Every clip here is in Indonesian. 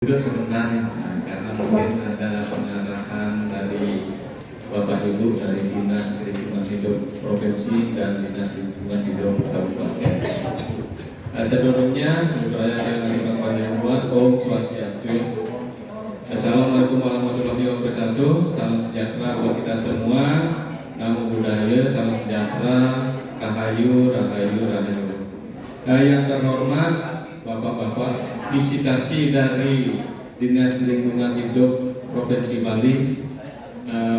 Juga sebenarnya karena mungkin ada pengarahan dari Bapak Ibu dari Dinas Lingkungan Hidup Provinsi dan Dinas Lingkungan Hidup Kabupaten. Sebelumnya beraya dengan Bapak Ibu, Om Swastiastu. Assalamualaikum warahmatullahi wabarakatuh. Salam sejahtera buat kita semua. Namo Buddhaya, salam sejahtera, rahayu, rahayu, rahayu. Yang terhormat Bapak-bapak visitasi dari Dinas Lingkungan Hidup Provinsi Bali,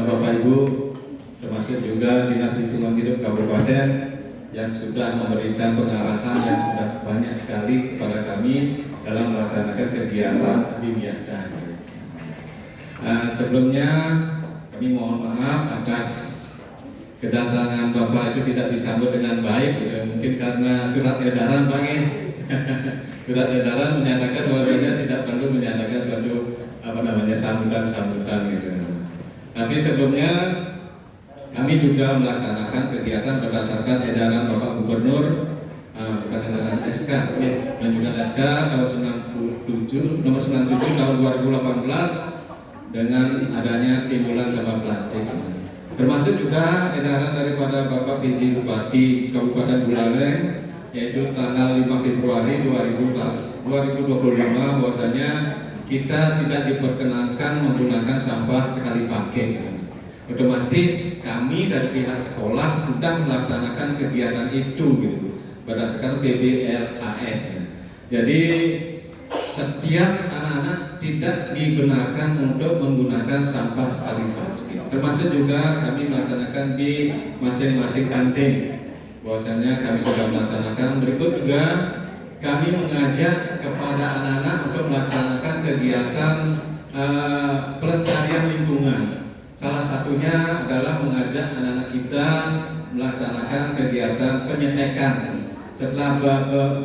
Bapak Ibu, termasuk juga Dinas Lingkungan Hidup Kabupaten yang sudah memberikan pengarahan yang sudah banyak sekali kepada kami dalam melaksanakan kegiatan kegiatan. Sebelumnya kami mohon maaf atas kedatangan Bapak itu tidak disambut dengan baik, mungkin karena surat edaran Pak surat edaran menyatakan bahwasanya tidak perlu menyatakan suatu sambutan gitu. Tapi sebelumnya kami juga melaksanakan kegiatan berdasarkan edaran Bapak Gubernur, bukan edaran SK, dan juga SK tahun 97 nomor 97 tahun 2018 dengan adanya timbulan sampah plastik. Termasuk juga edaran daripada Bapak PJ Bupati Kabupaten Buleleng, yaitu tanggal 5 Februari 2025 bahwasanya kita tidak diperkenankan menggunakan sampah sekali pakai. Otomatis kami dari pihak sekolah sudah melaksanakan kegiatan itu berdasarkan BBLAS. Jadi setiap anak-anak tidak dibenarkan untuk menggunakan sampah sekali pakai. Termasuk juga kami melaksanakan di masing-masing kantin. Bahwasanya kami sudah melaksanakan. Berikut juga kami mengajak kepada anak-anak untuk melaksanakan kegiatan pelestarian lingkungan. Salah satunya adalah mengajak anak-anak kita melaksanakan kegiatan penyetekan. Setelah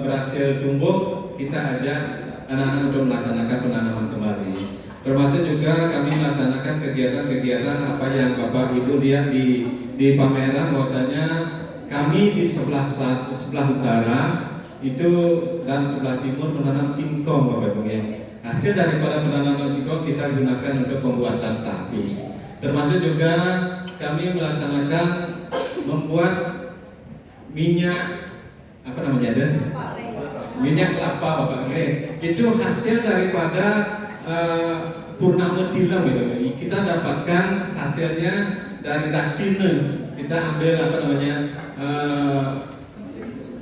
berhasil tumbuh, kita ajak anak-anak untuk melaksanakan penanaman kembali. Termasuk juga kami melaksanakan kegiatan-kegiatan apa yang Bapak Ibu lihat di pameran, bahwasanya kami di sebelah utara itu dan sebelah timur menanam singkong, Bapak Ibu. Hasil daripada penanaman singkong kita gunakan untuk pembuatan tapi. Termasuk juga kami melaksanakan membuat minyak minyak kelapa, Bapak. Itu hasil daripada purnama tilam kita dapatkan hasilnya dari daksina. Kita ambil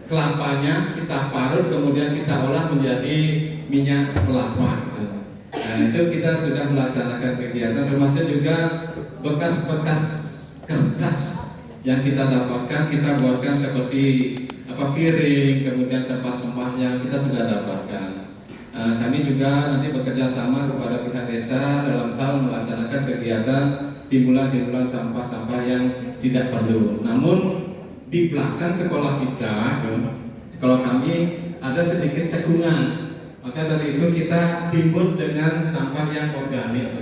kelapanya, kita parut, kemudian kita olah menjadi minyak kelapa. Nah, itu kita sudah melaksanakan kegiatan, termasuk juga bekas-bekas kertas yang kita dapatkan, kita buatkan seperti piring, kemudian tempat sampahnya kita sudah dapatkan. Kami juga nanti bekerja sama kepada pihak desa dalam hal melaksanakan kegiatan timbulan sampah-sampah yang tidak perlu. Namun di belakang sekolah kita, sekolah kami ada sedikit cekungan. Maka dari itu kita timbun dengan sampah yang organik.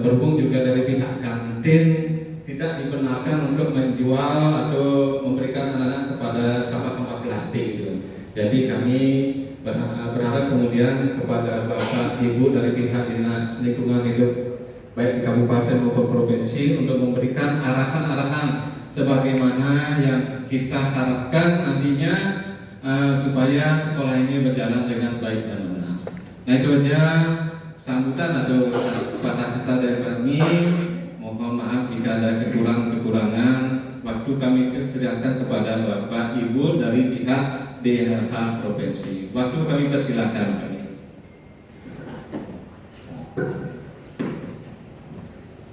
Berhubung juga dari pihak kantin tidak dibenarkan untuk menjual atau memberikan anak-anak kepada sampah-sampah plastik Jadi kami berharap kemudian kepada Bapak Ibu dari pihak Dinas Lingkungan Hidup baik di kabupaten maupun provinsi untuk memberikan arahan-arahan sebagaimana yang kita harapkan nantinya supaya sekolah ini berjalan dengan baik dan benar. Nah, itu aja sambutan atau kata-kata dari kami. Mohon maaf jika ada kekurangan. Waktu kami persilakan kepada Bapak Ibu dari pihak DLH Provinsi. Waktu kami persilakan.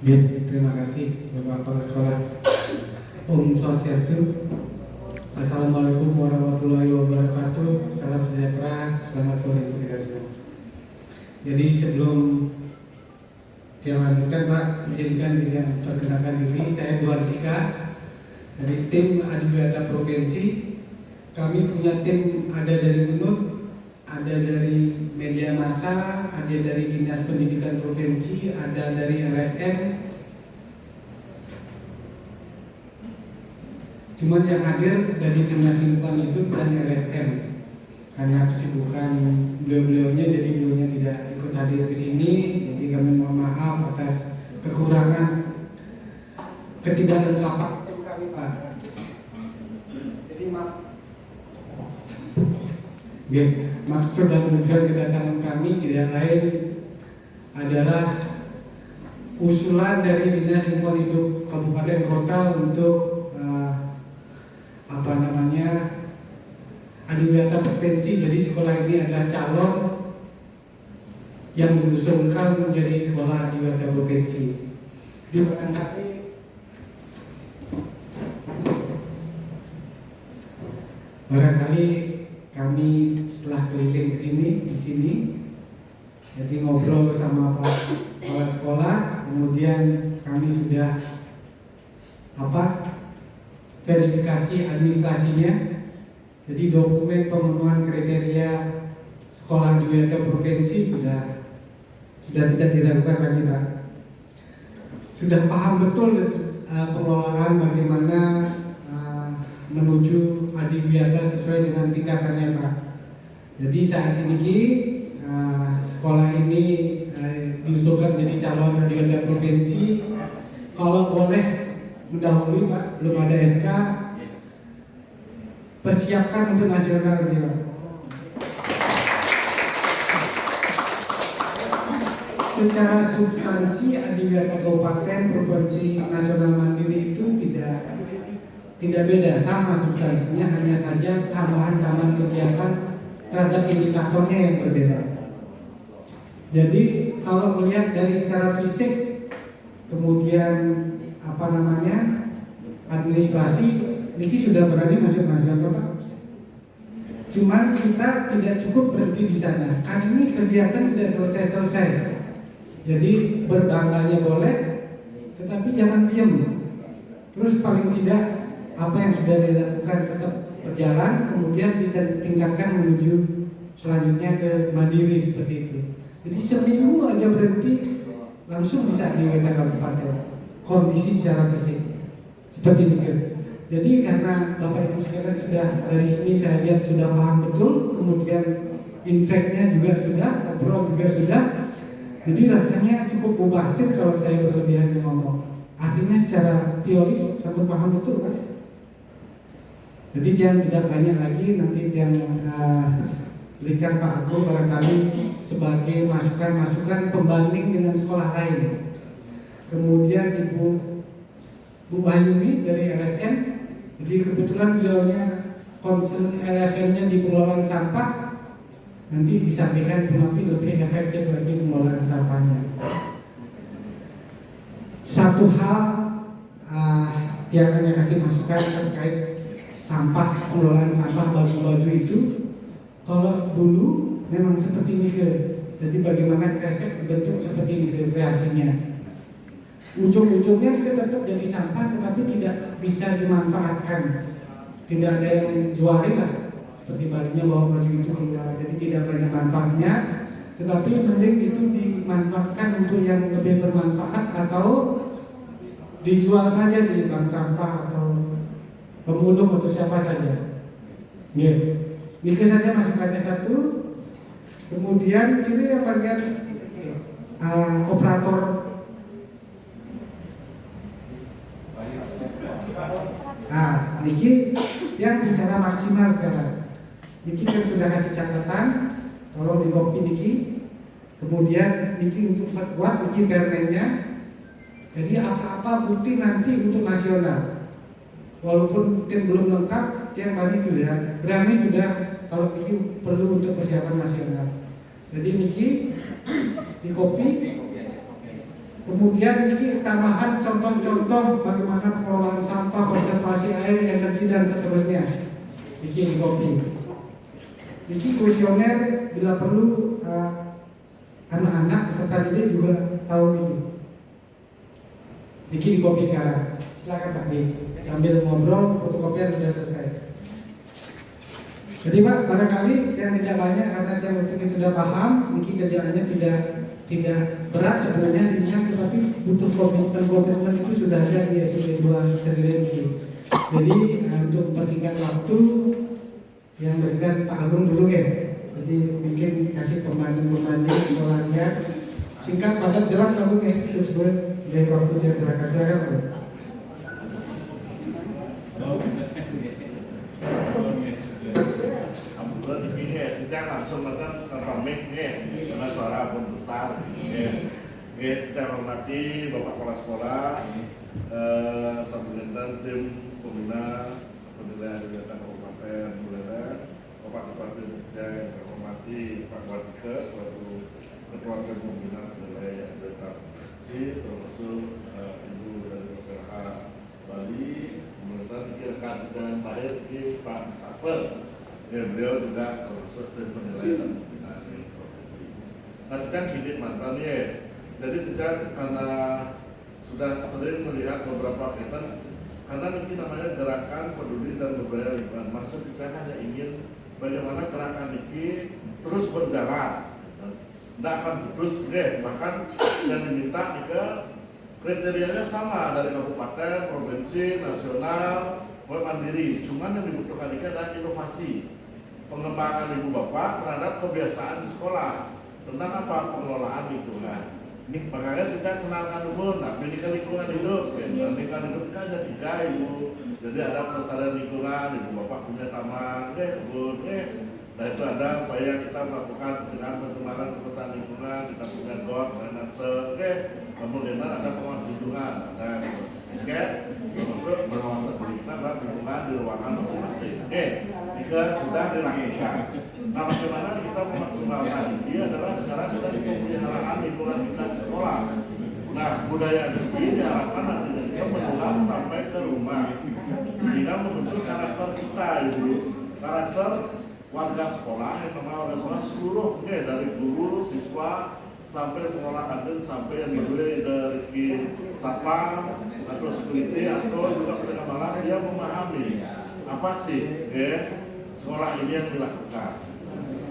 Ya, terima kasih Bapak Kepala Sekolah. Om Swastiastu. Assalamualaikum warahmatullahi wabarakatuh. Salam sejahtera. Selamat sore untuk kita semua. Jadi sebelum dilanjutkan Pak, izinkan dengan perkenalkan diri. Saya Duan Tika dari tim Adiwiyata Provinsi. Kami punya tim ada dari UNUD, ada dari media massa, ada dari Dinas Pendidikan Provinsi, ada dari LSM. Cuman yang hadir dari Dinas Lingkungan Hidup dan LSM. karena kesibukan beliau-beliaunya, jadi beliaunya tidak ikut hadir ke sini. Jadi kami mohon maaf atas kekurangan ketidaklengkapan kami, Pak. Jadi maksud dan tujuan kedatangan kami tidak lain adalah usulan dari Dinas Lingkungan Hidup Kabupaten Kota untuk adiwiyata provinsi. Jadi sekolah ini adalah calon yang diusulkan menjadi sekolah adiwiyata provinsi. Di barangkali kami setelah keliling di sini, jadi ngobrol sama Pak Kepala Sekolah, kemudian kami sudah verifikasi administrasinya. Jadi dokumen pemenuhan kriteria sekolah di wilayah provinsi sudah tidak dilakukan lagi, Pak. Sudah paham betul pengelolaan bagaimana menuju adiwiyata sesuai dengan tingkatannya, Pak. Jadi saat ini sekolah ini diusulkan menjadi calon adiwiyata provinsi. Kalau boleh mendahului, Pak, belum ada SK, persiapkan untuk nasional ini, Pak. Secara substansi adiwiyata kabupaten, provinsi, nasional mandiri itu tidak beda, sama substansinya, hanya saja tambahan kegiatan terhadap indikatornya yang berbeda. Jadi kalau melihat dari secara fisik, kemudian administrasi, ini sudah berani masuk nasional, Pak. Cuman kita tidak cukup berhenti di sana. Kan ini kegiatan tidak selesai. Jadi berbangganya boleh, tetapi jangan diam. Terus paling tidak apa yang sudah dilakukan tetap berjalan, kemudian ditingkatkan menuju selanjutnya ke mandiri seperti itu. Jadi seminggu aja berhenti, langsung bisa diwilayah kabupaten. Kondisi secara fisik seperti itu. Jadi karena Bapak Ibu sekalian sudah dari sini saya lihat sudah paham betul, kemudian infeknya juga sudah, ngobrol juga sudah. Jadi rasanya cukup mubazir kalau saya berlebihan ngomong. Artinya secara teori sampai paham betul, kan? Jadi yang tidak banyak lagi nanti yang berikan Pak Agung barangkali sebagai masukan pembanding dengan sekolah lain. Kemudian Ibu Bayumi dari LSM, jadi kebetulan beliaunya concern LSM-nya di pengelolaan sampah, nanti disampaikan lebih efektif lagi pengelolaan sampahnya. Satu hal yang hanya kasih masukan terkait sampah, pengelolaan sampah baju-baju itu, kalau dulu memang seperti ini, jadi bagaimana kresek dibentuk seperti ini kreasinya. Ujung-ujungnya tetap jadi sampah, tetapi tidak bisa dimanfaatkan. Tidak ada yang jualin lah, seperti barunya bawa baju itu keluar, jadi tidak banyak manfaatnya. Tetapi mending itu dimanfaatkan untuk yang lebih bermanfaat, atau dijual saja di bank sampah atau pemulung atau siapa saja. Ini saja masukannya satu. Kemudian sini yang bagian operator. Niki yang bicara maksimal sekarang. Niki kan sudah kasih catatan, tolong di copy Niki. Kemudian Niki untuk perkuat Niki permennya. Jadi apa-apa bukti nanti untuk nasional. Walaupun mungkin belum lengkap, yang berani sudah kalau Niki perlu untuk persiapan nasional. Jadi Niki di copy. Kemudian ini tambahan contoh-contoh bagaimana pengelolaan sampah, konservasi air, energi, dan seterusnya. Ini di copy. Ini kuesioner bila perlu anak-anak serta didik juga tahu ini. Ini di copy sekarang. Silakan Pak Dik. Sambil ngobrol, fotokopian sudah selesai. Jadi Pak, barangkali yang tidak banyak karena yang mungkin sudah paham, mungkin kerjaannya tidak berat sebenarnya dirinya, tetapi butuh komitmen itu sudah ada di SIP 2 sendiri. Jadi untuk mempersingkat waktu, yang berikan Pak Agung dulu ya. Jadi mungkin kasih pembanding sekolahnya singkat padat jelas Pak Agung ya. Sesuai dari waktu yang silakan. Kita langsung nonton komik karena suara pun besar. Kita hormati Bapak Kepala Sekolah, Sambilan tim pembina penilaian kegiatan kabupaten Buleleng, Bapak Kepala Dinas yang hormati Pak Wadika selaku Ketua Tim Pembina Penilaian Kegiatan termasuk Ibu dari BPH Bali, kemudian rekan dan lahir di Pak Sasper. Beliau juga termasuk tim penilaian dan pembinaan di provinsi. Nah, kan gini mantannya, jadi sejak karena sudah sering melihat beberapa kegiatan, karena ini namanya gerakan peduli dan berbudaya lingkungan. Maksud kita hanya ingin bagaimana gerakan ini terus berjalan, tidak akan putus bahkan yang diminta ke kriterianya sama dari kabupaten, provinsi, nasional, mandiri. Cuman yang dibutuhkan ini adalah inovasi. Pengembangan ibu bapak terhadap kebiasaan di sekolah tentang apa pengelolaan lingkungan. Ini makanya kita kenalkan dulu, nah pendidikan lingkungan hidup, pendidikan hidup kita ada 3 ibu. Jadi ada pelestarian lingkungan, ibu bapak punya taman, kebun, nah itu ada upaya kita melakukan dengan perkembangan pelestarian lingkungan, kita punya got, drainase, kemudian ada pengawas lingkungan, ada termasuk pengawasan kita adalah lingkungan di ruangan masing-masing. Jika sudah dilakukan, nah bagaimana kita memaksimalkan ini adalah sekarang kita di pemeliharaan lingkungan kita di sekolah. Nah budaya ini diharapkan nantinya kita menular sampai ke rumah, sehingga membentuk karakter kita itu, karakter warga sekolah yang memang warga sekolah seluruh, dari guru, siswa, sampai pengolah kantin, sampai yang dimulai dari satpam atau security atau juga penjaga malam, dia memahami apa sih sekolah ini yang dilakukan.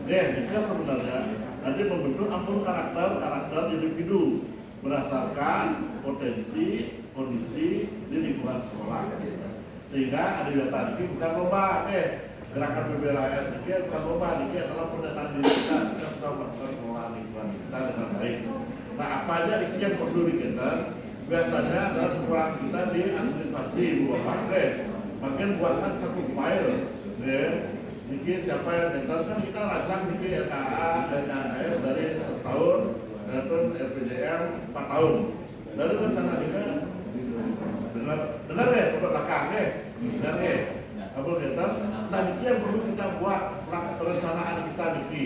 Jika sebenarnya nanti membentuk ampun karakter individu berdasarkan potensi kondisi di lingkungan sekolah, sehingga ada tadi bukan lomba gerakan PBLAS ini bukan lomba, ini adalah pendataan diri kita sudah melakukan pengelolaan lingkungan kita dengan baik. Nah apa aja ini yang perlu dikejar? Biasanya adalah kekurangan kita di administrasi ibu bapak makin buatkan satu file ini siapa yang mentor, kan kita rancang ini LKA, LKS dari setahun dan RPJM 4 tahun. Lalu rencana kita dengar sobat belakang dengar apa kita, nah ini yang perlu kita buat perencanaan kita niki.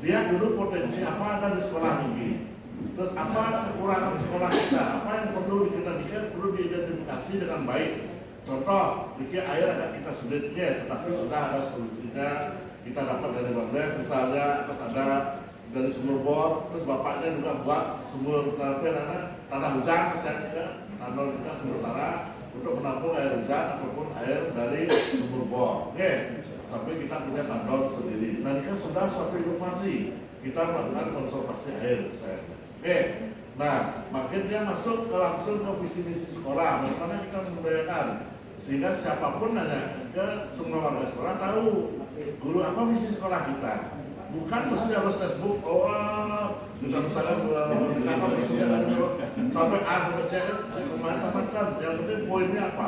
Lihat dulu potensi apa ada di sekolah niki. Terus apa kekurangan sekolah kita, apa yang perlu perlu diidentifikasi dengan baik. Contoh, niki air agak kita sulitnya, tetapi sudah ada solusinya. Kita dapat dari Bangladesh misalnya, terus ada dari sumur bor, terus bapaknya juga buat sumur tanah hujan, misalnya tanah kita sementara untuk menampung air hujan ataupun air dari sumur bor. Sampai kita punya tandon sendiri. Nah, ini kan sudah suatu inovasi. Kita melakukan konservasi air. Nah, makin dia masuk langsung ke visi misi sekolah. Bagaimana kita memberdayakan sehingga siapapun nanya ke semua warga sekolah tahu guru apa misi sekolah kita. Bukan mesti harus textbook, kita misalnya sampai A sampai C, macam-macam. Yang penting poinnya apa?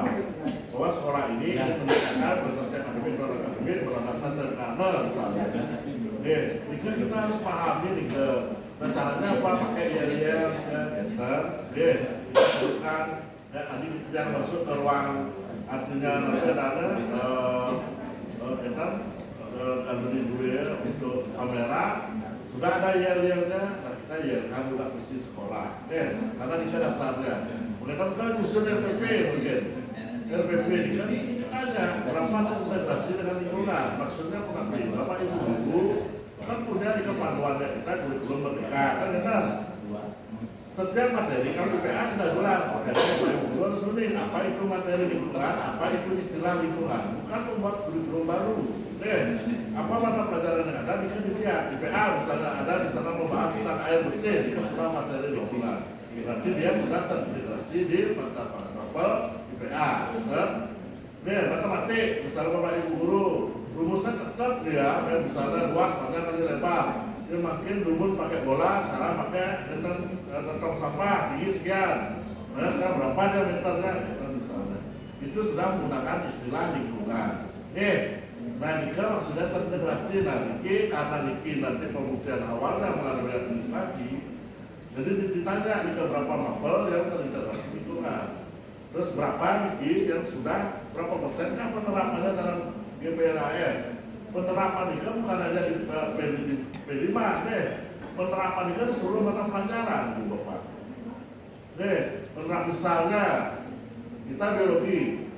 Bahwa sekolah ini meningkatkan prestasi akademik dan akademik berlandaskan dari karena misalnya. Jika kita harus pahami nih ke caranya apa? Pakai yel-yel, enter, bukan tadi yang masuk ke ruang artinya ada enter. Galeri dulu untuk kamera sudah ada yel-yelnya, nah kita yelkan juga visi sekolah karena ini kan dasarnya mereka kan justru RPP mungkin RPP ini kan hanya berapa prestasi dengan lingkungan, maksudnya pengabdi bapak ibu guru kan punya di kepanduannya kita kurikulum merdeka kan setiap materi kan BPA sudah jelas makanya bapak ibu guru harus mening apa itu materi lingkungan, apa itu istilah lingkungan, bukan membuat kurikulum baru. Apa mata pelajaran yang ada bisa dilihat di PA misalnya ada di sana membahas tentang air bersih di kelas materi lingkungan. Berarti dia sudah terintegrasi di mata pelajaran di PA. Matematik misalnya bapak ibu guru rumusnya tetap dia, kayak misalnya luas pada kali lebar. Dia makin dulu pakai bola, sekarang pakai tong sampah tinggi sekian. Nah, sekarang berapa diameternya? Misalnya. Itu sudah menggunakan istilah lingkungan. Nah jika maksudnya terintegrasi, karena nanti pembuktian awalnya melalui administrasi, jadi ditanya jika berapa mapel yang terintegrasi lingkungan. Terus berapa yang sudah, berapa persenkah penerapannya dalam GPLAS? Penerapan ini bukan hanya di P5 penerapan ini di seluruh mata pelajaran, Bu Bapak. Misalnya kita biologi,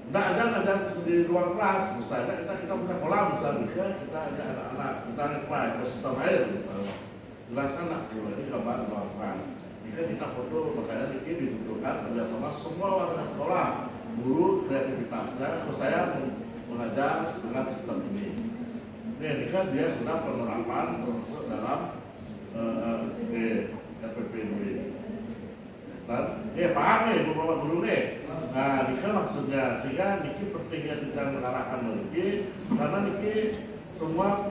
tidak ada ngajar di ruang kelas, misalnya kita punya kolam, misalnya kita ada anak-anak, kita lihat ekosistem air, jelaskan lah, ini gambar ruang kelas. Jika kita foto, makanya ini dibutuhkan kerjasama semua warga sekolah, guru, kreativitasnya, saya mengajar dengan sistem ini. Ini kan dia sudah penerapan termasuk dalam RPPDW. Paham nih, Bapak Guru nih. Nah, ini kan maksudnya, sehingga Niki pentingnya tidak mengarahkan Niki, karena Niki semua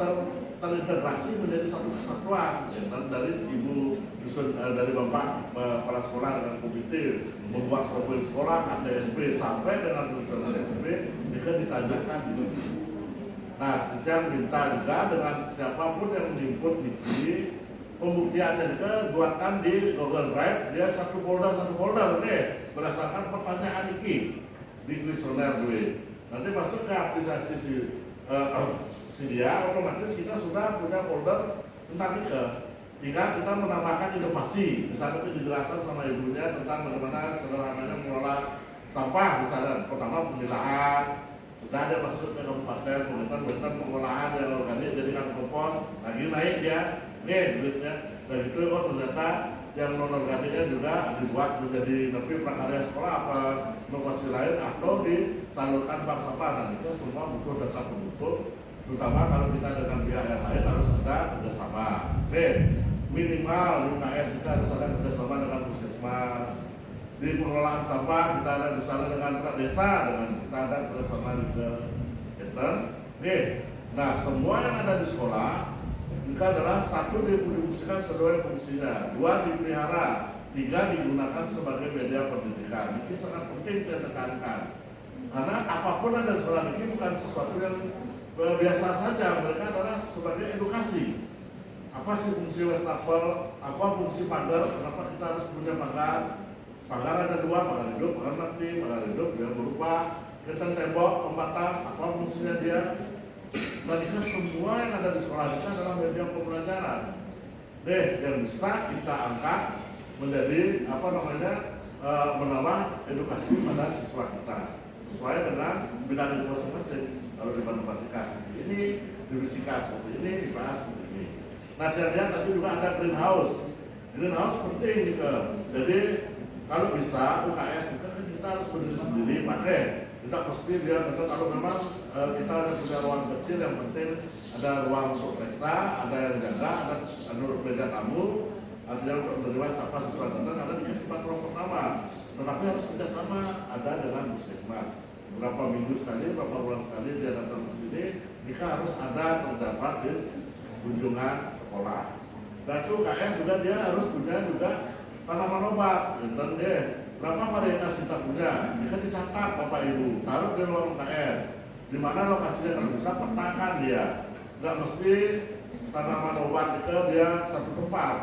terintegrasi menjadi satu kesatuan. Dari Ibu Dusun, dari Bapak kepala sekolah dengan komite membuat profil sekolah, ADSP sampai dengan fungsional SP, ini kan ditanyakan di sini. Nah, kita minta juga dengan siapapun yang menjemput Niki, pembuktiannya juga buatkan di Google Drive, dia satu folder nih, berdasarkan pertanyaan Niki di kuesioner gue. Nanti masuk ke aplikasi si dia, otomatis kita sudah punya folder tentang Niki. Tinggal kita menambahkan inovasi, misalnya itu dijelaskan sama ibunya tentang bagaimana sederhananya mengelola sampah, misalnya pertama pemilahan, sudah ada masuk ke kabupaten, kemudian pengolahan yang organik jadikan kompos, lagi naik dia, duitnya, dan itu ternyata yang non organiknya juga dibuat menjadi lebih prakarya sekolah apa inovasi lain atau disalurkan bank sampah. Dan itu semua butuh data pendukung, terutama kalau kita dengan pihak yang lain harus ada kerjasama. Minimal UKS kita harus ada kerjasama dengan puskesmas. Di pengelolaan sampah kita ada misalnya dengan perangkat desa, dengan kita ada kerjasama di Keter. Nah semua yang ada di sekolah itu adalah satu difungsikan sesuai fungsinya, dua dipelihara, tiga digunakan sebagai media pendidikan. Ini sangat penting kita tekankan, karena apapun ada di sekolah ini bukan sesuatu yang biasa saja, mereka adalah sebagai edukasi. Apa sih fungsi wastafel, apa fungsi pagar, kenapa kita harus punya pagar? Pagar ada dua, pagar hidup, pagar mati. Pagar hidup yang berupa ketan tembok, pembatas, apa fungsinya dia? Dan itu semua yang ada di sekolah kita adalah media pembelajaran. Yang bisa kita angkat menjadi menambah edukasi pada siswa kita sesuai dengan bidang ilmu masing-masing. Kalau di matematika seperti ini, di fisika seperti ini, dibahas seperti ini. Nah, dia tadi juga ada greenhouse. Greenhouse penting nih jadi kalau bisa UKS kita harus berdiri sendiri pakai. Tidak mesti dia kalau memang kita ada punya ruang kecil, yang penting ada ruang untuk periksa, ada yang jaga, ada meja tamu, ada yang untuk menerima siapa siswa datang, ada dikasih patron pertama. Tetapi harus kerjasama ada dengan puskesmas. Berapa minggu sekali, berapa bulan sekali dia datang ke sini, jika harus ada terdapat di kunjungan sekolah. Dan itu UKS juga dia harus punya juga tanaman obat, dan berapa varietas kita punya, bisa dicatat Bapak Ibu, taruh di ruang UKS, di mana lokasinya kalau bisa petakan dia, nggak mesti tanaman obat itu dia satu tempat,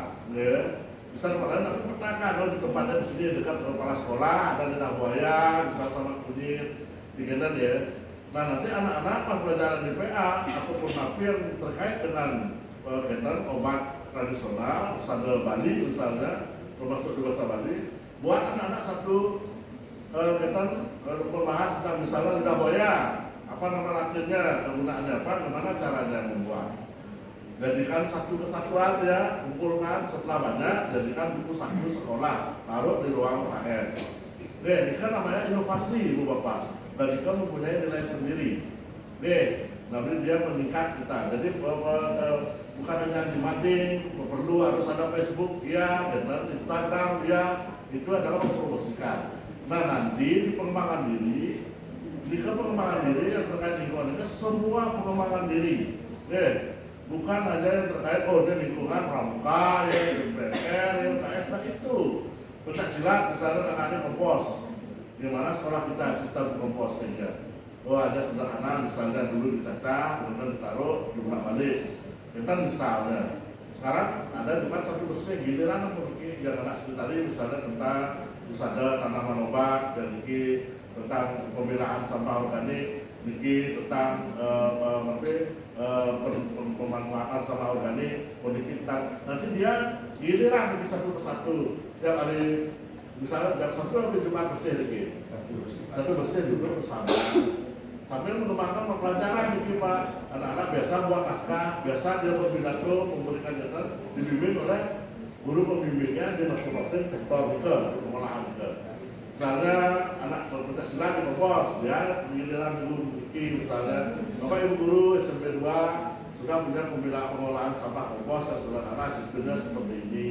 bisa tempat lain tapi petakan, di tempatnya di sini dekat kepala sekolah, ada lidah buaya, bisa sama kunyit, digendal ya. Nah nanti anak-anak pas pelajaran di PA ataupun MAPI yang terkait dengan kegiatan obat tradisional, Sade Bali misalnya, termasuk di bahasa Bali, buat anak-anak satu kegiatan membahas tentang misalnya lidah buaya, apa nama latinnya, kegunaannya apa, bagaimana caranya membuat. Jadikan satu kesatuan ya, kumpulkan setelah banyak, jadikan buku saku sekolah, taruh di ruang UKS. Ini kan namanya inovasi Bu Bapak, dan kita mempunyai nilai sendiri. Nanti dia meningkat kita. Jadi bukan hanya di mading, perlu harus ada Facebook, ya, dan Instagram, ya, itu adalah mempromosikan. Nah nanti di pengembangan diri Ini kan pengembangan diri yang terkait lingkungan itu semua pengembangan diri. Bukan hanya yang terkait di lingkungan pramuka, ya, MPR, LKS, nah itu. Pencaksilat misalnya ada kompos, di mana sekolah kita sistem kompos saja. Ada sederhana misalnya dulu dicacah, kemudian ditaruh, dibuka balik. Kita misalnya, sekarang ada juga satu bersih giliran mungkin yang anak sekretari misalnya tentang usada tanaman obat, dan ini tentang pemilahan sampah organik, ini tentang pemanfaatan sampah organik, tentang nanti dia giliran di satu persatu. Tiap hari misalnya jam 1 lebih Jumat bersih lagi, satu bersih duduk bersama. Sambil mengembangkan pembelajaran di Pak, anak-anak biasa buat naskah, biasa dia berpidato, memberikan catatan, dibimbing oleh guru pembimbingnya di masing-masing sektor itu, pengolahan itu. Misalnya anak Pencaksilat di kompos, dia giliran guru bikin misalnya, Bapak Ibu guru SMP 2 sudah punya pengolahan sampah kompos yang sederhana, sistemnya seperti ini.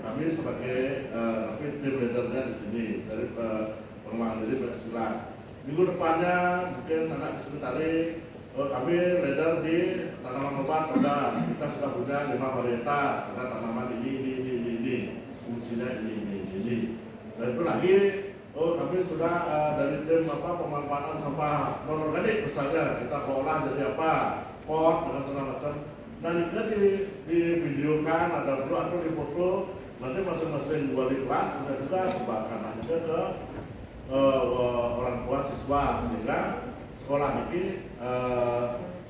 Kami sebagai tim leadernya di sini dari pengembangan diri Pencaksilat. Minggu depannya mungkin anak sekretari kami leader di tanaman obat ada, kita sudah punya 5 varietas, ada tanaman ini, fungsinya ini. Dan itu lagi, kami sudah dari tim pemanfaatan sampah non organik misalnya, kita olah jadi apa, pot dengan segala macam. Dan itu di videokan, ada dulu atau di foto, nanti masing-masing wali kelas punya juga sebarkan aja ke orang tua siswa, sehingga sekolah ini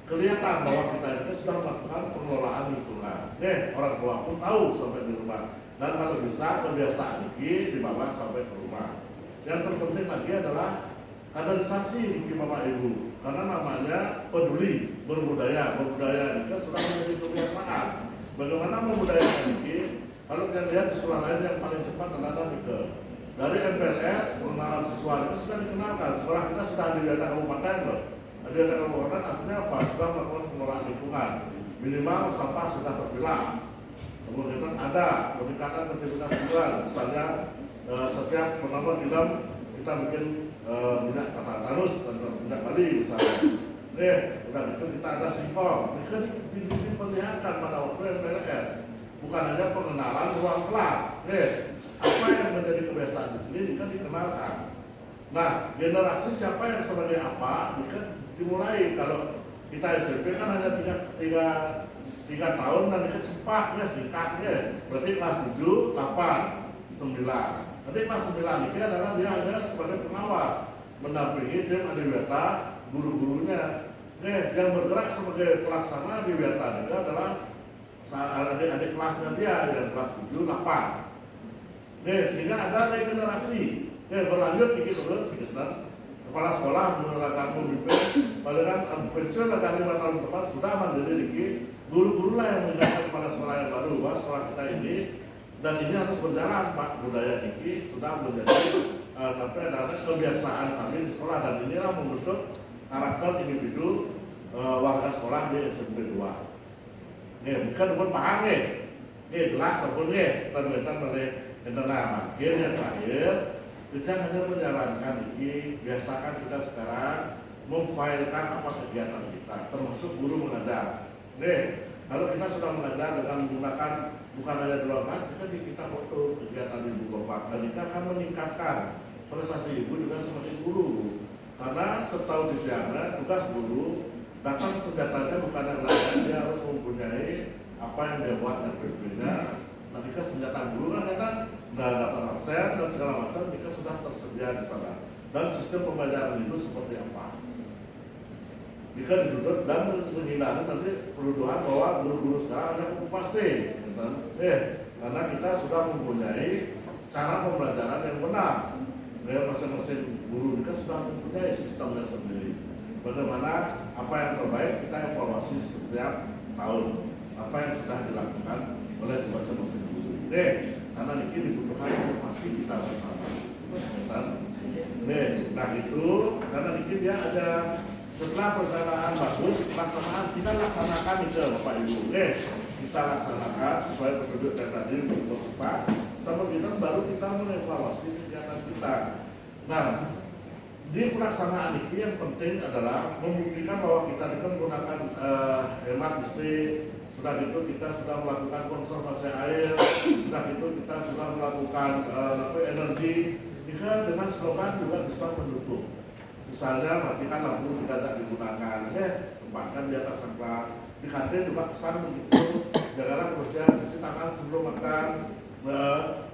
kelihatan bahwa kita itu sudah melakukan pengelolaan lingkungan. Orang tua pun tahu sampai di rumah, dan kalau bisa kebiasaan ini dibawa sampai ke rumah. Yang terpenting lagi adalah kaderisasi di Bapak Ibu, karena namanya peduli berbudaya itu sudah menjadi kebiasaan. Bagaimana membudayakan ini? Kalau kita lihat di sekolah lain yang paling cepat adalah dari MPLS, pengenalan siswa itu sudah dikenalkan. Sekolah kita sudah di daerah kabupaten loh. Di daerah kabupaten artinya apa? Sudah melakukan pengelolaan lingkungan. Minimal sampah sudah terpilah. Kemudian ada peningkatan aktivitas lingkungan. Misalnya setiap penambah film kita bikin minyak tanus dan minyak Bali misalnya. Udah itu kita ada singkong. Ini kan diperlihatkan pada waktu MPLS. Bukan hanya pengenalan ruang kelas. Apa yang menjadi kebiasaan di sini kan dikenalkan. Nah, generasi siapa yang sebagai apa kan dimulai. Kalau kita SMP kan hanya 3 tahun dan itu cepatnya singkatnya. Berarti kelas 7, 8, 9. Nanti kelas 9 ini adalah dia hanya sebagai pengawas, mendampingi tim adiwiyata guru-gurunya. Yang bergerak sebagai pelaksana adiwiyata itu adalah adik-adik kelasnya dia yang kelas 7, 8. Sehingga ada regenerasi. Berlanjut dikit terus kepala sekolah menerapkan pemimpin, padahal pensiun akan 5 tahun depan sudah mandiri dikit. Guru-guru lah yang menjadi kepala sekolah yang baru, bahwa sekolah kita ini dan ini harus berjalan Pak, budaya ini sudah menjadi tapi adalah kebiasaan kami di sekolah, dan inilah membentuk karakter individu warga sekolah di SMP 2. Bukan pun paham jelas sebetulnya terlihat oleh internal. Akhirnya terakhir kita hanya menjalankan ini, biasakan kita sekarang memfailkan apa kegiatan kita, termasuk guru mengajar. Kalau kita sudah mengajar dengan menggunakan bukan hanya di luar kelas, kita foto kegiatan ibu bapak, dan kita akan meningkatkan prestasi ibu juga seperti guru. Karena setahu disiapkan tugas guru datang senjatanya bukan yang lain, dia harus mempunyai apa yang dia buat RPP-nya. Nanti ke senjata guru kan data absen dan segala macam jika sudah tersedia di sana, dan sistem pembelajaran itu seperti apa. Jika ditutup dan menghindari nanti penuduhan bahwa guru-guru sekarang ada pasti, karena kita sudah mempunyai cara pembelajaran yang benar. Masing-masing guru kita sudah mempunyai sistemnya sendiri. Bagaimana apa yang terbaik kita evaluasi setiap tahun, apa yang sudah dilakukan oleh masing-masing guru. Karena ini dibutuhkan inovasi kita bersama. Nah itu karena ini dia ada setelah perencanaan bagus, pelaksanaan kita laksanakan itu Bapak Ibu. Kita laksanakan sesuai petunjuk yang tadi untuk Pak. Sama kita baru kita mengevaluasi kegiatan kita. Nah, di pelaksanaan ini yang penting adalah membuktikan bahwa kita itu menggunakan hemat listrik, sudah gitu kita sudah melakukan konservasi air, sudah gitu kita sudah melakukan energi. Jika dengan slogan juga bisa mendukung. Misalnya matikan lampu tidak digunakan, tempatkan di atas sampah. Di kantin juga pesan begitu, janganlah kerja cuci tangan sebelum makan.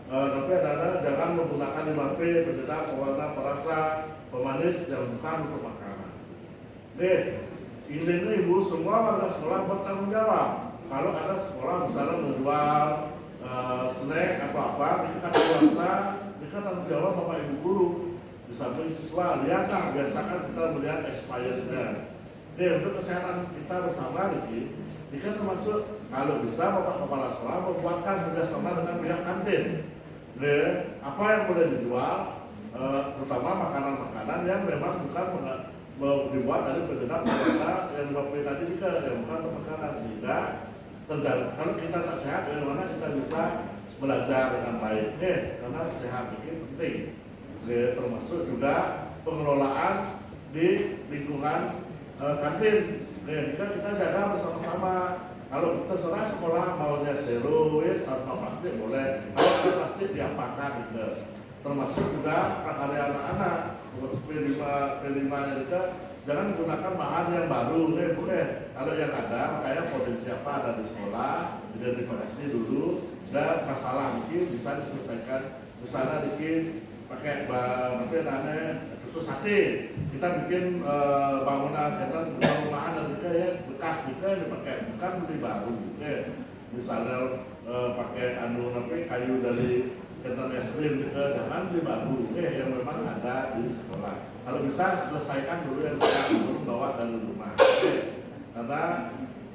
Tapi jangan menggunakan 5P, penyedap, pewarna, perasa, pemanis yang bukan untuk makanan. Ini ibu semua warga sekolah bertanggung jawab. Kalau ada sekolah misalnya menjual snack atau apa, mereka kan puasa, mereka tanggung jawab bapak ibu guru. Di samping siswa, lihatlah, biasakan kita melihat expirednya. Untuk kesehatan kita bersama ini kan termasuk kalau bisa bapak kepala sekolah membuatkan kerjasama dengan pihak kantin. Apa yang boleh dijual, terutama makanan-makanan yang memang bukan dibuat dari penyedap yang 50 tadi juga yang bukan makanan, sehingga kalau kita tak sehat, dari mana kita bisa belajar dengan baik. Karena sehat ini penting. Termasuk juga pengelolaan di lingkungan kantin. Jika kita jaga bersama-sama. Kalau terserah sekolah maunya zero waste tanpa plastik boleh. Kalau ada plastik diapakan gitu. Termasuk juga prakarya anak-anak. P5 nya juga jangan gunakan bahan yang baru, boleh. Kalau yang ada, makanya potensi apa ada di sekolah, identifikasi dulu, dan masalah mungkin bisa diselesaikan. Misalnya bikin pakai khusus sate, kita bikin bangunan perumahan dan juga ya bekas juga dipakai, bukan beli baru. Misalnya pakai kayu dari ketan es krim juga, jangan beli baru. Yang memang ada di sekolah. Kalau bisa selesaikan dulu yang kita belum bawa dari rumah. Karena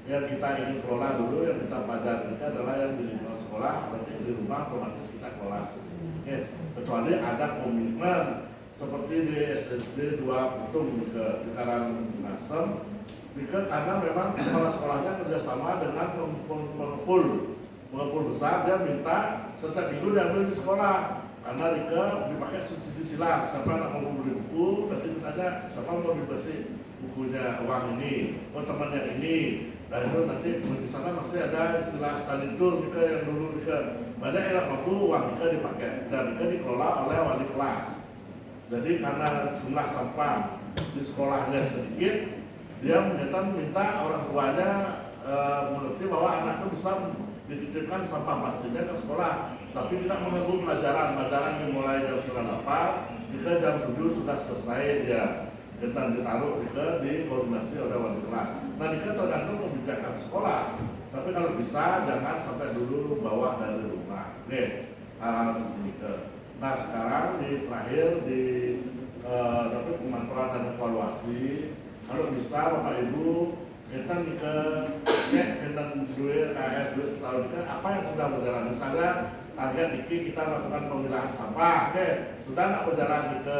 yang kita ingin kelola dulu, yang kita pelajari adalah yang di lingkungan sekolah, berarti di rumah otomatis kita kelola sendiri. Kecuali ada komitmen seperti di SSD 2 Putung di Karangasem, karena memang sekolah-sekolahnya kerjasama dengan pengepul besar, dia minta setiap minggu diambil di sekolah karena Rika dipakai subsidi silang. Siapa nak mau beli buku, nanti ditanya siapa mau dibeli bukunya uang ini, temannya ini. Dan itu nanti di sana masih ada istilah staditur Rika yang dulu Rika banyak yang mampu uang Rika dipakai dan Rika dikelola oleh wali kelas. Jadi karena jumlah sampah di sekolahnya sedikit, dia minta orang tuanya mengerti bahwa anaknya bisa dititipkan sampah plastiknya ke sekolah, tapi tidak mengganggu pelajaran dimulai jam 9.08, jika jam 7 sudah selesai dia dan ditaruh di koordinasi oleh wali kelas. Nah ini kan tergantung kebijakan sekolah, tapi kalau bisa jangan sampai dulu bawa dari rumah. Hal-hal seperti itu. Nah sekarang di terakhir di pemantauan dan evaluasi, kalau bisa Bapak Ibu kita duit KS duit setahun kita apa yang sudah berjalan. Misalnya target ini kita lakukan pemilahan sampah, sudah nak berjalan ke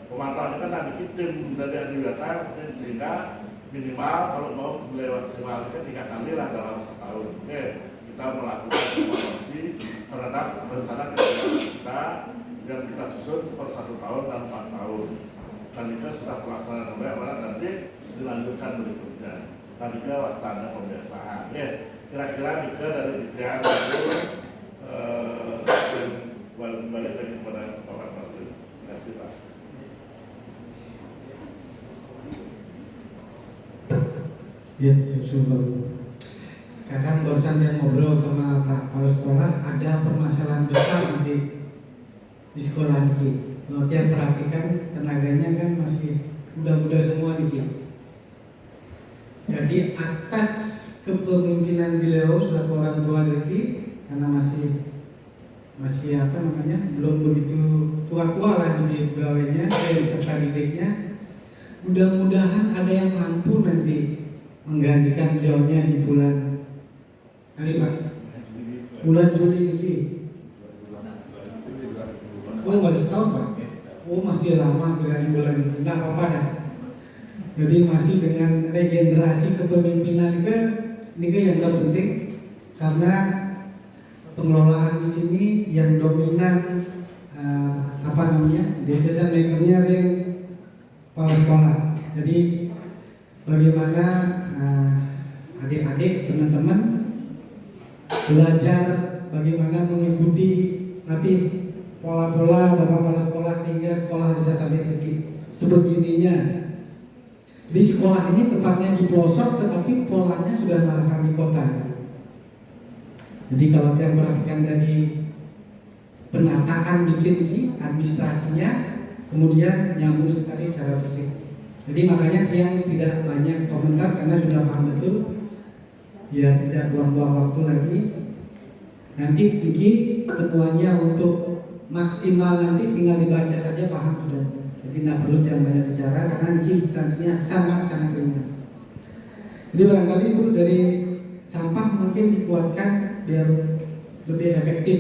pemantauan kita dan tim dari Adiwata, sehingga minimal kalau mau melewat maksimal 3 kali lah dalam setahun. Kita melakukan evaluasi terhadap rencana kita yang kita susun per 1 tahun dan 4 tahun. Dan kita sudah pelaksanaan baik, nanti dilanjutkan berikutnya. Tadi ke waspada pembiasaan. Kira-kira Dika dari Dika itu balik lagi kepada Bapak Menteri. Terima kasih Pak. Ya, sekarang barusan yang ngobrol sama Pak Kepala Sekolah, ada permasalahan besar di sekolah ini. Kalau dia perhatikan tenaganya kan masih muda-muda semua nih. Jadi atas kepemimpinan beliau selaku orang tua Riki, karena masih belum begitu tua-tua lah di pegawainya serta didiknya, mudah-mudahan ada yang mampu nanti menggantikan beliaunya di bulan Juli ini. Oh baru setahun Pak? Oh masih lama di bulan ini, nggak apa-apa dah. Jadi masih dengan regenerasi kepemimpinan ini yang terpenting, karena pengelolaan di sini yang dominan decision makernya yang sekolah. Jadi bagaimana adik-adik, teman-teman belajar bagaimana mengikuti tapi pola-pola beberapa sekolah sehingga sekolah bisa sampai sebegininya. Di sekolah ini tepatnya di pelosok, tetapi polanya sudah kami kota. Jadi kalau kita perhatikan dari penataan bikin ini, administrasinya, kemudian nyambung sekali secara fisik. Jadi makanya yang tidak banyak komentar karena sudah paham betul, ya tidak buang-buang waktu lagi. Nanti Niki temuannya untuk maksimal nanti tinggal dibaca saja paham sudah. Jadi tidak perlu yang banyak bicara karena Niki substansinya sangat-sangat ringan. Jadi barangkali Ibu dari sampah mungkin dikuatkan biar lebih efektif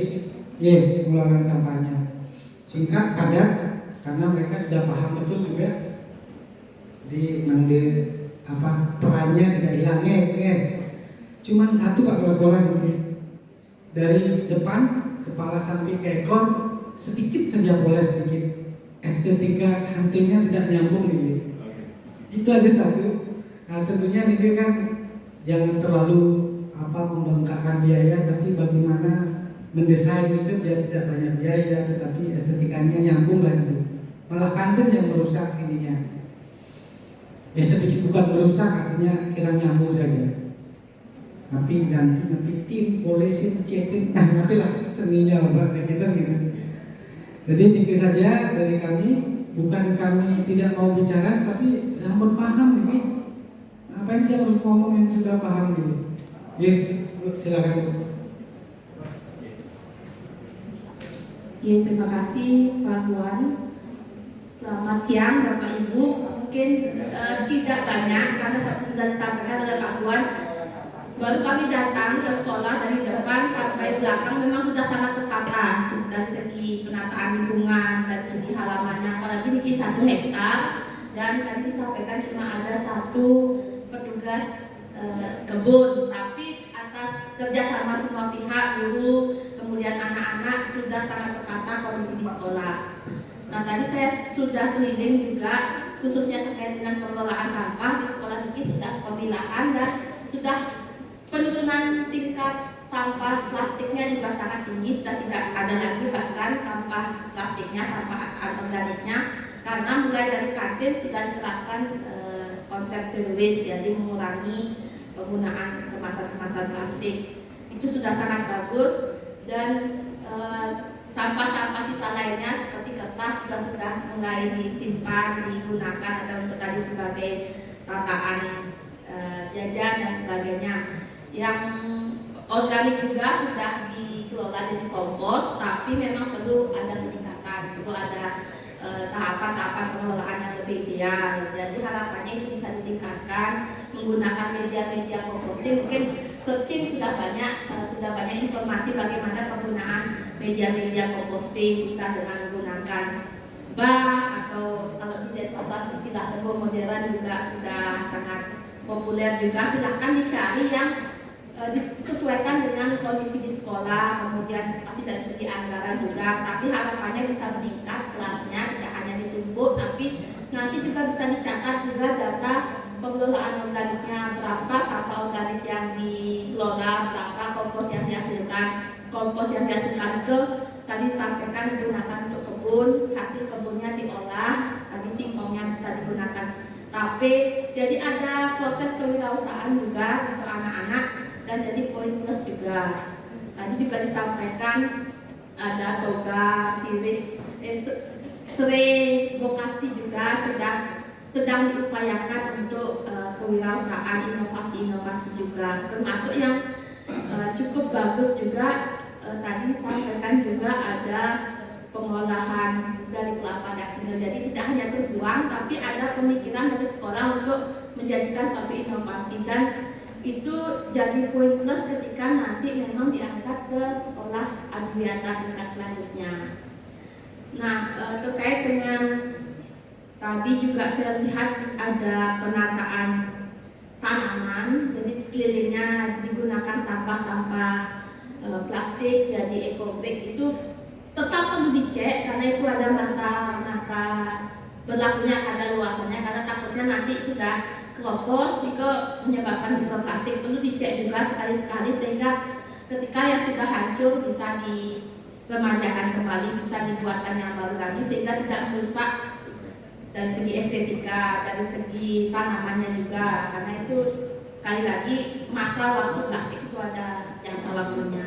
pengelolaan sampahnya. Singkat, padat, karena mereka sudah paham betul juga di perannya tidak hilang. Cuman satu Pak Kepala Sekolah mungkin dari depan kepala sampai ke ekor sedikit saja boleh sedikit estetika kantinnya tidak nyambung gitu. Itu aja satu. Nah, tentunya ini kan jangan terlalu membengkakkan biaya, tapi bagaimana mendesain itu biar tidak banyak biaya, tetapi estetikanya nyambung lah itu. Malah kantin yang merusak ininya. Ya sedikit bukan merusak, artinya kira nyambung saja. Tapi ganti nanti tim polisi cetin, nanti lah seninya obat kita gitu. Jadi dikit saja dari kami, bukan kami tidak mau bicara, tapi yang berpaham ini. Apa yang dia harus ngomong yang sudah paham gitu. Ya, silakan. Ya, terima kasih Pak Tuan. Selamat siang Bapak Ibu. Mungkin tidak banyak karena tadi sudah disampaikan oleh Pak Tuan. Baru kami datang ke sekolah dari depan sampai belakang memang sudah sangat tertata dari segi penataan lingkungan, dari segi halamannya, apalagi ini 1 hektar dan tadi disampaikan cuma ada 1 petugas kebun, tapi atas kerjasama semua pihak, guru, kemudian anak-anak sudah sangat tertata kondisi di sekolah. Nah tadi saya sudah keliling juga khususnya terkait dengan pengelolaan sampah di sekolah ini sudah pemilahan dan sudah penurunan tingkat sampah plastiknya juga sangat tinggi, sudah tidak ada lagi bahkan sampah plastiknya, sampah organiknya, karena mulai dari kantin sudah diterapkan konsep zero waste, jadi mengurangi penggunaan kemasan-kemasan plastik. Itu sudah sangat bagus dan sampah-sampah sisa lainnya seperti kertas juga sudah mulai disimpan, digunakan atau untuk tadi sebagai tataan jajan dan sebagainya. Yang organik juga sudah dikelola jadi kompos, tapi memang perlu ada peningkatan, perlu ada tahapan-tahapan pengelolaan yang lebih ideal. Jadi harapannya itu bisa ditingkatkan menggunakan media-media composting. Mungkin searching sudah banyak informasi bagaimana penggunaan media-media composting, bisa dengan menggunakan bak atau kalau di pasar istilah tembok modern juga sudah sangat populer juga. Silahkan dicari yang disesuaikan dengan kondisi di sekolah, kemudian pasti dari segi anggaran juga, tapi harapannya bisa meningkat kelasnya, tidak hanya ditumpuk, tapi nanti juga bisa dicatat juga data pengelolaan organiknya, berapa sampah organik yang dikelola, berapa kompos yang dihasilkan itu tadi disampaikan digunakan untuk kebun, hasil kebunnya diolah, tadi singkongnya bisa digunakan. Tapi jadi ada proses kewirausahaan juga untuk anak-anak dan jadi poin plus juga. Tadi juga disampaikan ada toga, serai vokasi juga sudah sedang diupayakan untuk kewirausahaan, inovasi-inovasi juga, termasuk yang cukup bagus juga tadi disampaikan juga ada pengolahan dari kelapa dan sindel. Jadi tidak hanya terbuang, tapi ada pemikiran dari sekolah untuk menjadikan suatu inovasi dan itu jadi poin plus ketika nanti memang diangkat ke sekolah adiwiyata tingkat selanjutnya. Nah, terkait dengan tadi juga saya lihat ada penataan tanaman, jadi sekelilingnya digunakan sampah-sampah plastik jadi eco bag itu tetap perlu dicek karena itu ada masa berlakunya kadaluarsanya, karena takutnya nanti sudah keropos jika menyebabkan mikroplastik. Perlu dicek juga sekali-sekali sehingga ketika yang sudah hancur bisa diremajakan kembali, bisa dibuatkan yang baru lagi sehingga tidak merusak dari segi estetika, dari segi tanamannya juga, karena itu sekali lagi masa waktu plastik itu ada jangka waktunya.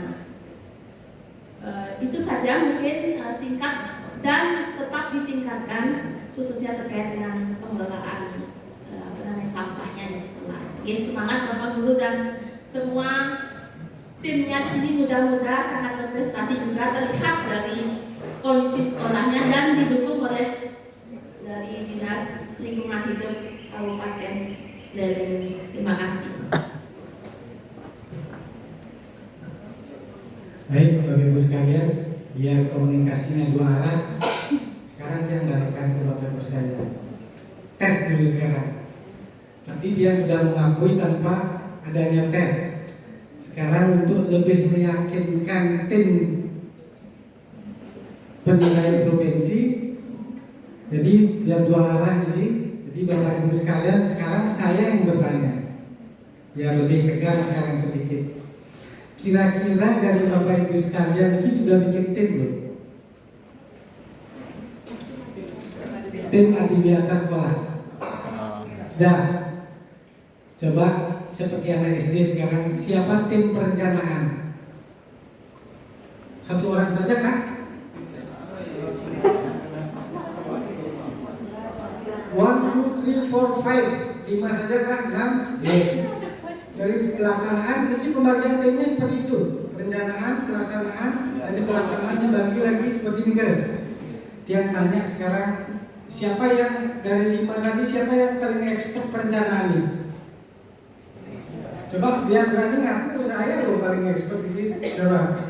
Itu saja mungkin singkat dan tetap ditingkatkan khususnya terkait dengan pengelolaan sampahnya di sekolah. Jadi semangat Bapak Guru dan semua timnya sini mudah-mudahan sangat berprestasi juga, terlihat dari kondisi sekolahnya dan didukung oleh dari Dinas Lingkungan Hidup Kabupaten Leleng. Terima kasih. Baik Bapak Ibu sekalian, biar komunikasinya dua arah. Sekarang saya balikkan ke Bapak Ibu sekalian. Tes dulu sekarang. Tapi dia sudah mengakui tanpa adanya tes. Sekarang untuk lebih meyakinkan tim penilai provinsi, jadi biar dua arah ini. Jadi Bapak Ibu sekalian, sekarang saya yang bertanya, biar lebih tegas sekarang sedikit. Kira-kira dari Bapak Ibu sekalian ini sudah bikin tim belum? Tim adiwiyata sekolah. Sudah. Coba seperti anak SD sekarang, siapa tim perencanaan? Satu orang saja kan? 1, 2, 3, 4, 5 saja kan? 6, dari pelaksanaan, jadi pembagian timnya seperti itu. Perencanaan, pelaksanaan, dan di pelaksanaan dibagi lagi seperti ini guys. Dia tanya sekarang, siapa yang dari 5 tadi, siapa yang paling expert perencanaan ini? Coba biar berani ngaku, saya loh paling expert ini. Coba.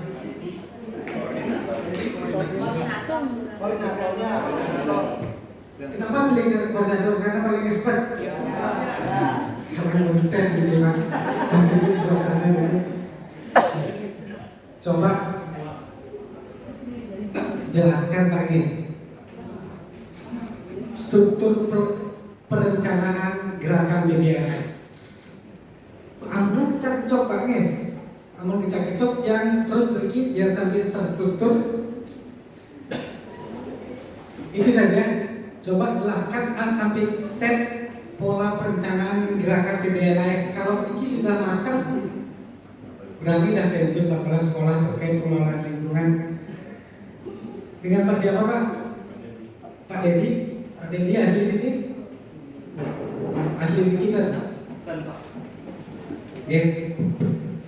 Kenapa milih koordinator? Karena paling expert. Karena mau tes gitu kan. Mungkin suasana ini. Coba jelaskan lagi struktur perencanaan gerakan BBRI. Amun kecak-kecok banget, amun kecak-kecok yang terus pergi biar sampai terstruktur. Itu saja. Coba jelaskan A sampai Z pola perencanaan gerakan BBRI. Kalau ini sudah matang, berarti dah pensiun kepala sekolah terkait pengelolaan lingkungan. Dengan Pak siapa Pak? Pak Dedi. Pak Dedi asli sini? Asli kita. Ya.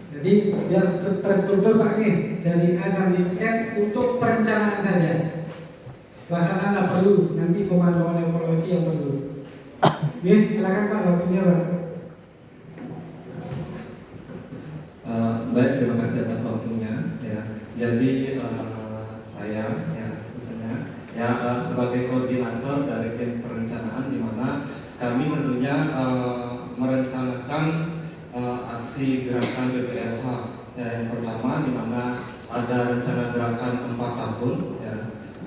Jadi biar terstruktur Pak nih dari A sampai Z untuk perencanaan saja. Pelaksanaan nggak perlu, nanti pemantauan evaluasi yang perlu. Ya, silakan Pak, waktunya Pak. Baik, terima kasih atas waktunya. Ya, jadi saya ya khususnya ya sebagai koordinator dari tim perencanaan, di mana kami tentunya merencanakan aksi gerakan BBLH. Yang pertama, di mana ada rencana gerakan 4 tahun, ya,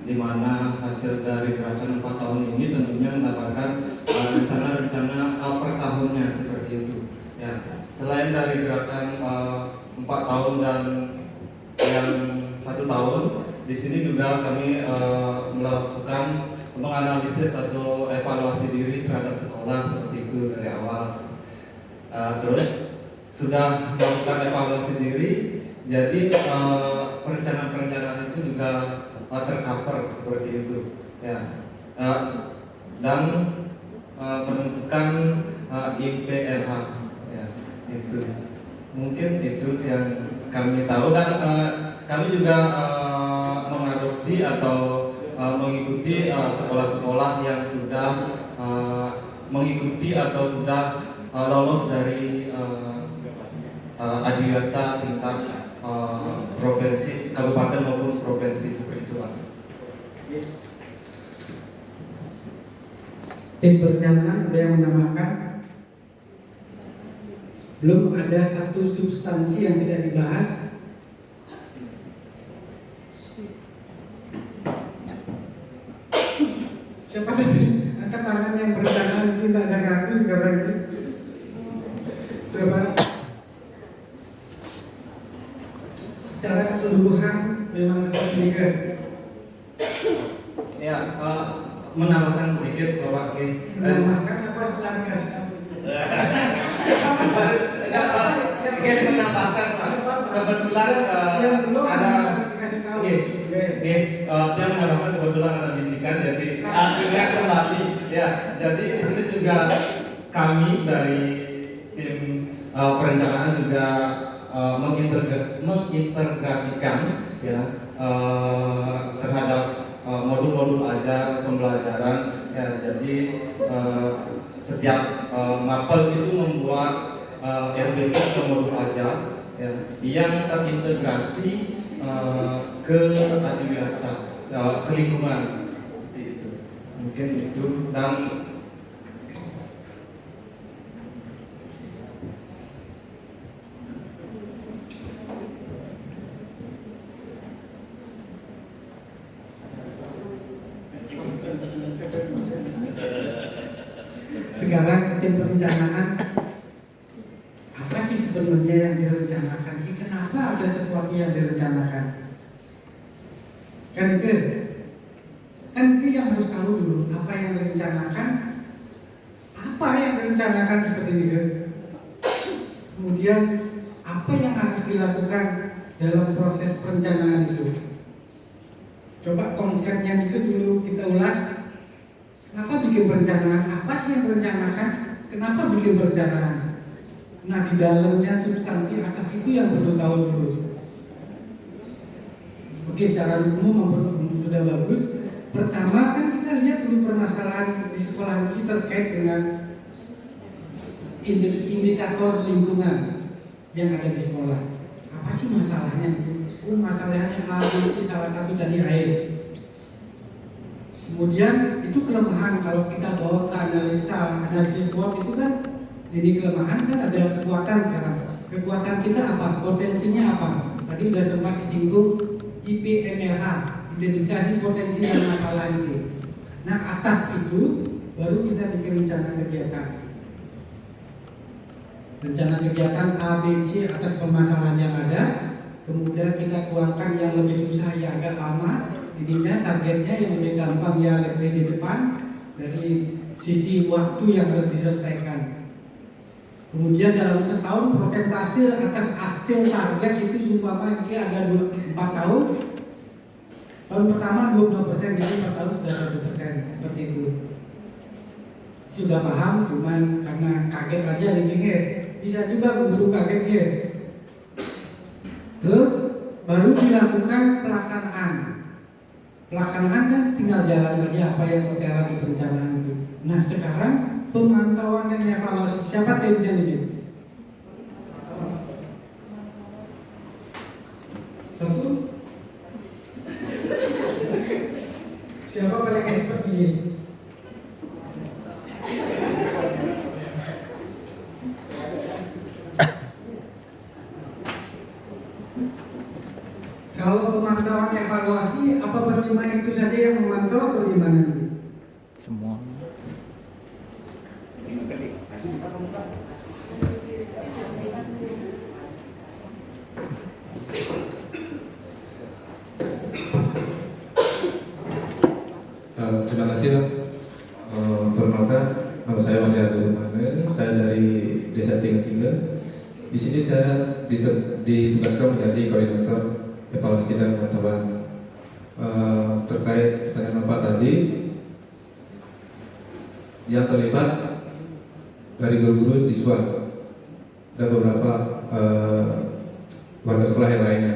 di mana hasil dari gerakan 4 tahun ini tentunya mendapatkan rencana-rencana per tahunnya seperti itu. Ya, selain dari gerakan 4 tahun dan yang 1 tahun, di sini juga kami melakukan menganalisis atau evaluasi diri terhadap sekolah seperti itu dari awal. Terus sudah melakukan evaluasi diri, jadi perencanaan-perencanaan itu juga tercover seperti itu, ya, dan menentukan IPLH, ya, itu mungkin itu yang kami tahu, dan kami juga mengadopsi atau mengikuti sekolah-sekolah yang sudah mengikuti atau sudah lolos dari adiwiyata tingkat provinsi, kabupaten maupun provinsi seperti itu Pak. Tim perencanaan ada yang menambahkan? Belum ada satu substansi yang tidak dibahas. Siapa tadi? angkat tangan yang berencana mungkin ada ngaku sekarang ini. Coba secara keseluruhan memang seperti ini kan? Ya, menambahkan sedikit Bapak Ki. Menambahkan apa silahkan. Ingin menambahkan Pak. Kebetulan yang belum ada dikasih tahu. dia menambahkan kebetulan ada bisikan, jadi ingat kembali. Ya, jadi di sini juga kami dari tim perencanaan juga mengintegrasikan ya terhadap modul-modul ajar pembelajaran ya. Jadi setiap mapel itu membuat RBK atau modul ajar ya, yang terintegrasi ke adiwiyata, ke lingkungan seperti itu. Mungkin itu. Dan sekarang tim perencanaan apa sih sebenarnya yang direncanakan? Kenapa ada sesuatu yang direncanakan? Kan itu yang harus tahu dulu apa yang direncanakan, apa yang direncanakan seperti ini kan? Kemudian apa yang harus dilakukan dalam proses perencanaan itu? Coba konsepnya itu dulu kita ulas. Kenapa bikin perencanaan? Apa sih yang direncanakan? Kenapa bikin perencanaan? Nah, di dalamnya substansi atas itu yang perlu tahu dulu. Oke, cara umum sudah bagus. Pertama kan kita lihat dulu permasalahan di sekolah kita terkait dengan indikator lingkungan yang ada di sekolah. Apa sih masalahnya? Masalahnya salah satu tadi air. Kemudian itu kelemahan kalau kita bawa ke analisis SWOT itu kan ini kelemahan kan ada kekuatan sekarang. Kekuatan kita apa? Potensinya apa? Tadi sudah sempat disinggung IPMLH, identifikasi potensi dan masalah itu. Nah atas itu baru kita bikin rencana kegiatan. Rencana kegiatan A, B, C atas permasalahan yang ada. Kemudian kita tuangkan yang lebih susah yang agak lama. Ininya targetnya yang lebih gampang ya lebih di depan dari sisi waktu yang harus diselesaikan. Kemudian dalam setahun persentase atas hasil target itu seumpama jika ada 4 tahun. Tahun pertama 22%, jadi 4 tahun sudah 1%, seperti itu. Sudah paham, cuman karena kaget aja dipikir. Bisa juga guru kaget ya. Terus baru dilakukan pelaksanaan. Pelaksanaan kan tinggal jalan saja apa yang tertera di perencanaan itu. Nah sekarang pemantauan dan evaluasi, siapa timnya ini? Satu. Siapa paling expert ini? Kalau pemantauan evaluasi, apa berlima itu saja yang memantau atau gimana? Semua. Terima kasih perkenalkan, nama saya Wandi Abdul Manen, saya dari Desa Tinggal. Di sini saya ditugaskan menjadi koordinator evaluasi dan pemantauan. Terkait dengan Bapak tadi yang terlibat dari guru-guru siswa dan beberapa warga sekolah yang lainnya.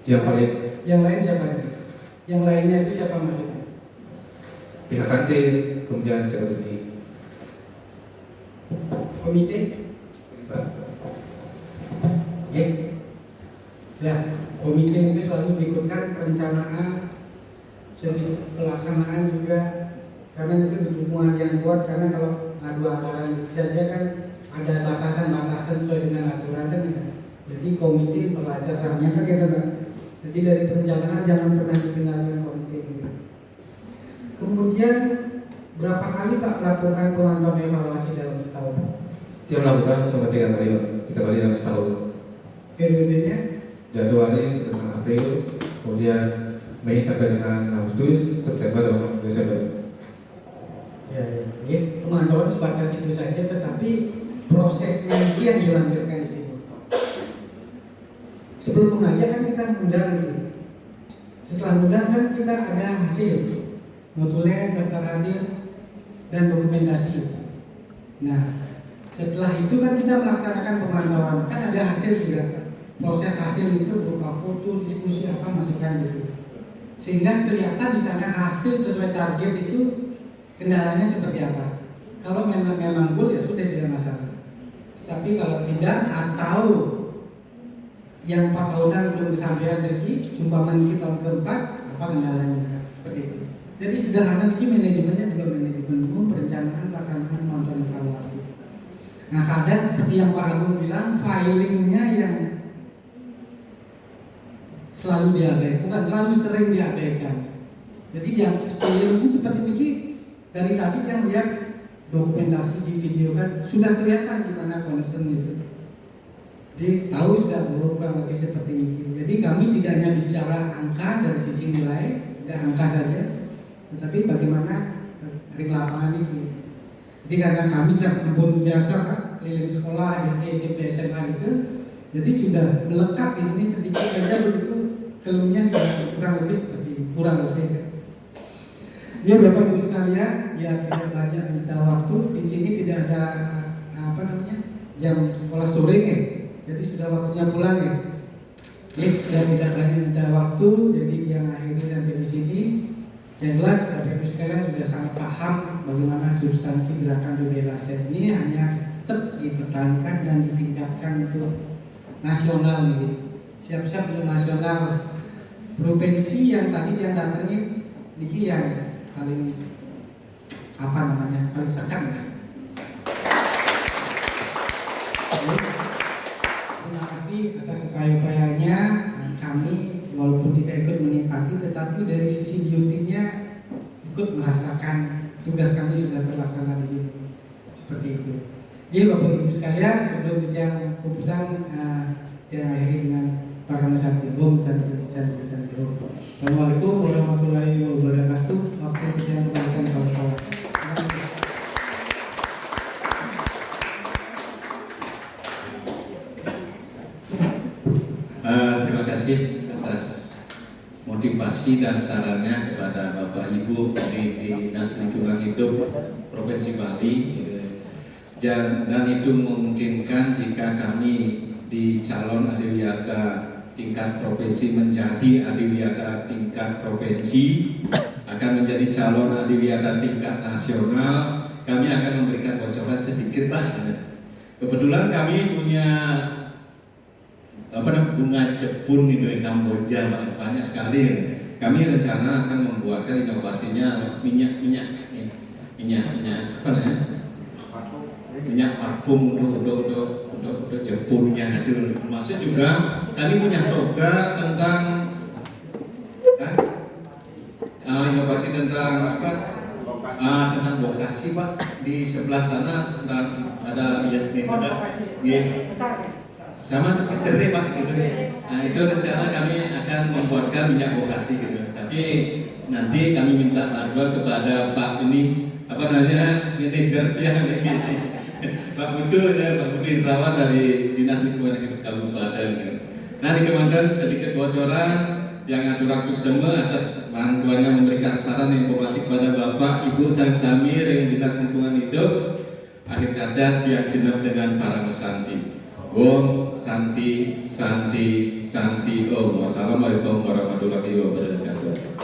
Yang lain siapa? Yang lainnya itu siapa maksudnya? Pihak kantin, kemudian security. Komite? Ya, komite itu selalu diikutkan perencanaan, pelaksanaan juga, karena itu dukungan yang kuat. Karena kalau ngadu anggaran saja kan ada batasan-batasan sesuai dengan aturan kan. Jadi komite pelajarannya kan ya kan. Jadi dari perencanaan jangan pernah ditinggalkan komite ini. Kemudian Berapa kali Pak lakukan pemantauan evaluasi dalam setahun? Dia melakukan sampai 3 kali, Pak. 3 kali dalam setahun. Periodenya? Januari dengan April, kemudian Mei sampai dengan Agustus, September dan Desember. Ya, pemantauan sebatas itu saja, tetapi prosesnya itu yang dilanjutkan di sini. Sebelum mengajak kan kita undang gitu. Setelah undang kan kita ada hasil, notulen, daftar hadir, dan dokumentasi. Nah, setelah itu kan kita melaksanakan pemantauan, kan ada hasil juga. Proses hasil itu berupa foto, diskusi apa, masukan gitu. Sehingga kelihatan di sana hasil sesuai target itu kendalanya seperti apa. Kalau memang goal ya sudah tidak masalah. Tapi kalau tidak atau yang 4 tahunan belum kesampaian lagi, umpamanya di tahun keempat, apa kendalanya seperti itu. Jadi sederhana ini manajemennya juga manajemen umum, perencanaan, pelaksanaan, monitoring, evaluasi. Nah kadang seperti yang Pak Agung bilang, filingnya yang selalu diabaikan, bukan selalu, sering diabaikan. Jadi yang seperti ini dari tadi yang lihat dokumentasi di video kan sudah kelihatan gimana concern itu. Jadi tahu sudah kurang lebih seperti ini. Jadi kami tidak hanya bicara angka dari sisi nilai, tidak angka saja, tetapi bagaimana dari lapangan itu. Jadi karena kami pun biasa Pak, keliling sekolah, SD, SMP, SMA itu, jadi sudah melekat di sini sedikit saja begitu keluhnya sudah kurang lebih seperti ini, kurang lebih ya. Ini Bapak Ibu sekalian, ya tidak banyak minta waktu. Di sini tidak ada jam sekolah sore ya. Jadi sudah waktunya pulang ya. Ini sudah tidak banyak minta waktu, jadi yang akhirnya sampai di sini. Yang jelas Bapak Ibu sekalian sudah sangat paham bagaimana substansi gerakan BBLASET ini hanya tetap dipertahankan dan ditingkatkan untuk nasional gitu. Siap-siap untuk nasional. Provinsi yang tadi yang datangi niki yang paling paling sekan ya. Terima kasih atas upaya-upayanya. Kami walaupun tidak ikut menikmati, tetapi dari sisi duty-nya ikut merasakan tugas kami sudah terlaksana di sini. Seperti itu. Jadi Bapak Ibu sekalian, sebelum yang kumpulan yang akhiri dengan para Santi Om, Santi Om. Assalamualaikum warahmatullahi wabarakatuh. Waktu kita kembalikan ke sekolah. Terima kasih atas motivasi dan sarannya kepada Bapak Ibu dari Dinas Lingkungan Hidup Provinsi Bali. Dan itu memungkinkan jika kami di calon adiwiyata tingkat provinsi menjadi adiwiyata tingkat provinsi, akan menjadi calon adiwiyata tingkat nasional, kami akan memberikan bocoran sedikit Pak. Kebetulan kami punya bunga jepun di Kamboja banyak sekali. Kami rencana akan membuatkan inovasinya minyak minyak parfum untuk Jepunnya itu. Termasuk juga kami punya program tentang inovasi tentang tentang vokasi Pak. Di sebelah sana ada sama seperti seri Pak gitu. Nah itu rencana kami akan membuatkan minyak vokasi gitu. Tapi nanti kami minta bantuan kepada Pak manajer Pak Budu ya, Pak Budi Indrawan dari Dinas Lingkungan Hidup Kabupaten. Nah di Kementerian sedikit bocoran yang aturang suksema atas bantuannya memberikan saran informasi kepada Bapak Ibu Samir yang Dinas Lingkungan Hidup. Akhir kata dia sinap dengan para mesanti. Om Santi Om. Wassalamualaikum warahmatullahi wabarakatuh.